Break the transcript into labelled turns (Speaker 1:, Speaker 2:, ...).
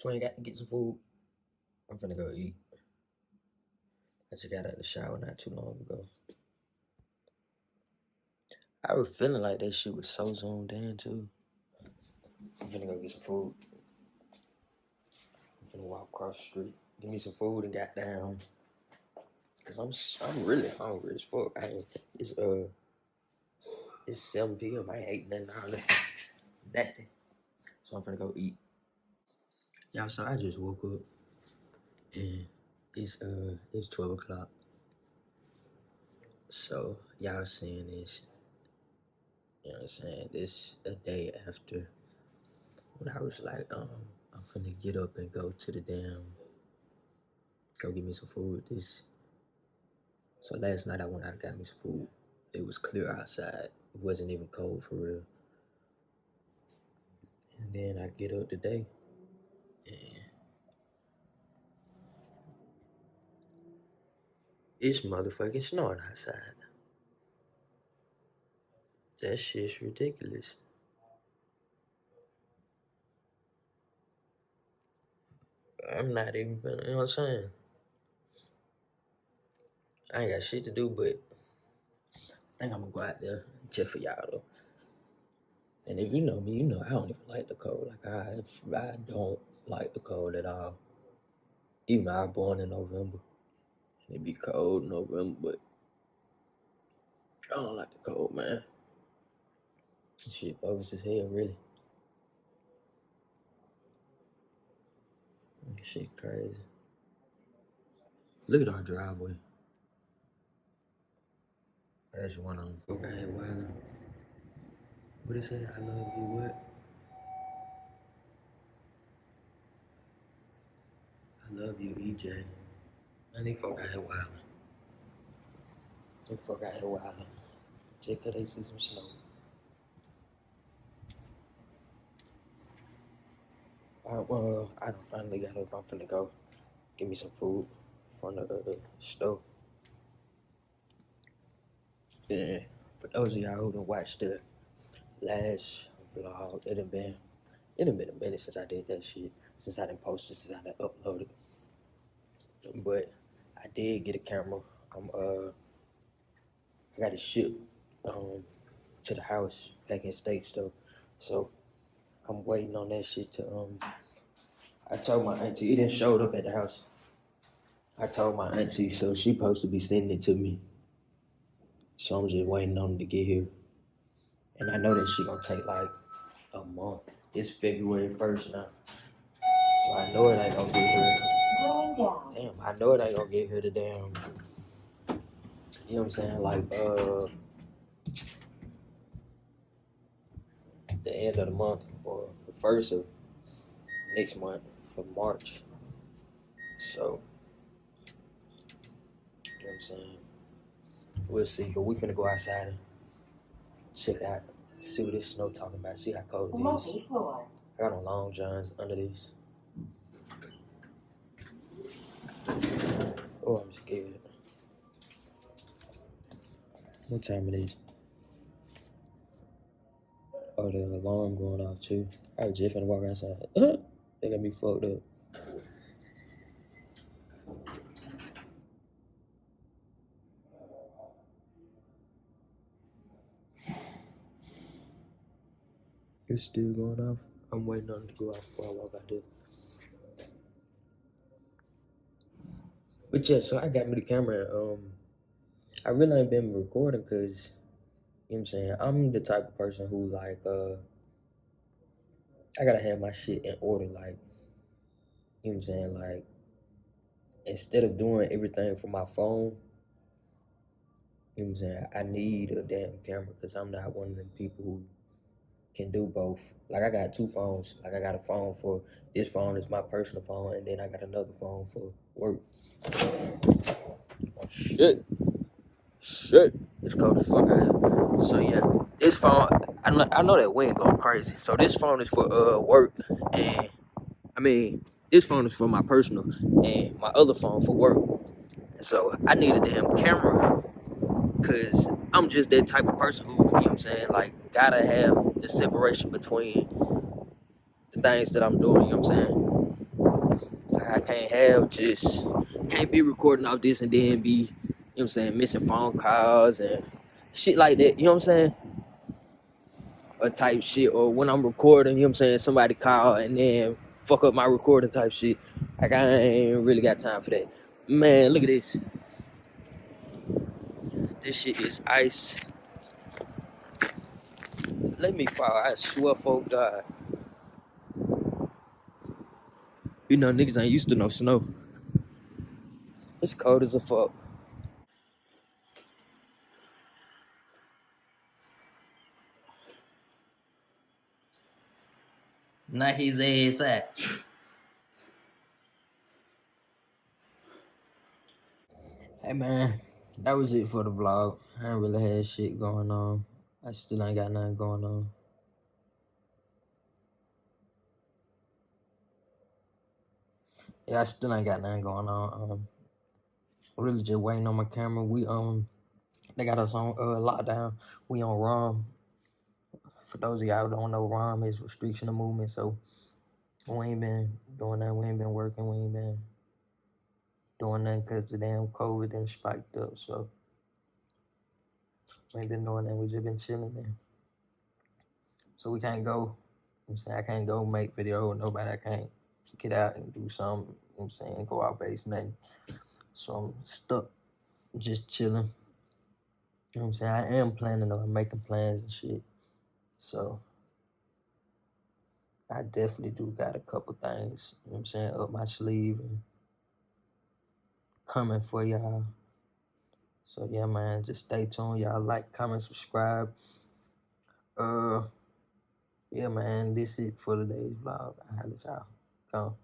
Speaker 1: Twin got to get some food. I'm finna go eat. I just got out of the shower not too long ago. I was feeling like that shit was so zoomed in too. I'm finna go get some food. I'm finna walk across the street, give me some food and got down. Cause I'm really hungry as fuck. It's 7 p.m. I ain't ate nothing all day. Nothing. So I'm finna go eat. Y'all, so I just woke up and it's 12 o'clock. So y'all seeing this, you know what I'm saying? This a day after when I was like, I'm finna get up and go get me some food. So last night I went out and got me some food. It was clear outside. It wasn't even cold for real. And then I get up today and it's motherfucking snowing outside. That shit's ridiculous. I'm not even gonna, you know what I'm saying? I ain't got shit to do, but I think I'm gonna go out there just for y'all though. And if you know me, you know I don't even like the cold. Like I don't like the cold at all. Even though I was born in November, and it be cold in November, but I don't like the cold, man. Shit bogus as hell, really. Shit crazy. Look at our driveway. There's one on. Okay, wow. What it say? I love you. What? I love you, EJ. Man, these folk out here wildin'. These folk out here wildin'. Just 'cause they see some snow. Well, I done finally got up. I'm finna go get me some food from the store. Yeah, for those of y'all who done watched the last vlog, it done been a minute since I did that shit. Since I done posted, since I done uploaded. But I did get a camera. I got it shipped to the house back in States though. So I'm waiting on that shit to I told my auntie, it didn't show up at the house. I told my auntie, so she supposed to be sending it to me. So I'm just waiting on it to get here. And I know that she gonna take like a month. It's February 1st now. So I know it ain't gonna get here. Damn, I know it ain't gonna get here to damn, you know what I'm saying? Like the end of the month or the first of next month of March. So you know what I'm saying? We'll see. But we finna go outside and check out, see what this snow talking about, see how cold it is. I got on long johns under this. Oh, I'm scared. What time it is? Oh, the alarm going off too. I was just finna walk outside. They got me fucked up. It's still going off. I'm waiting on it to go off before I walk out there. But yeah, so I got me the camera. I really ain't been recording because, you know what I'm saying, I'm the type of person who like, I gotta have my shit in order. Like, you know what I'm saying, like, instead of doing everything from my phone, you know what I'm saying, I need a damn camera because I'm not one of them people who can do both. Like I got two phones. Like I got a phone for, this phone is my personal phone, and then I got another phone for work. Oh, shit, it's cold as fuck out here. So yeah, this phone, I know that wind going crazy. So this phone is for work, and I mean this phone is for my personal, and my other phone for work. And so I need a damn camera because I'm just that type of person who, you know what I'm saying, like gotta have the separation between the things that I'm doing, you know what I'm saying? I can't be recording off this and then be, you know what I'm saying, missing phone calls and shit like that, you know what I'm saying? Or type shit, or when I'm recording, you know what I'm saying, somebody call and then fuck up my recording type shit. Like, I ain't really got time for that. Man, look at this. This shit is ice. Let me fall, I swear for God. You know, niggas ain't used to no snow. It's cold as a fuck. Not his ass out. Hey man, that was it for the vlog. I ain't really had shit going on. I still ain't got nothing going on. Yeah, I still ain't got nothing going on. Really just waiting on my camera. They got us on lockdown. We on ROM. For those of y'all who don't know, ROM is restriction of movement. So we ain't been doing that. We ain't been working. We ain't been doing nothing because the damn COVID done spiked up. So we ain't been doing that. We just been chilling there. So we can't go. I'm saying I can't go make video with nobody. I can't get out and do something. You know what I'm saying, go out base nothing. So I'm stuck, just chilling. You know what I'm saying? I am planning on making plans and shit. So I definitely do got a couple things, you know what I'm saying, up my sleeve and coming for y'all. So yeah, man, just stay tuned. Y'all like, comment, subscribe. Yeah, man, this is it for today's vlog. I'll let y'all go.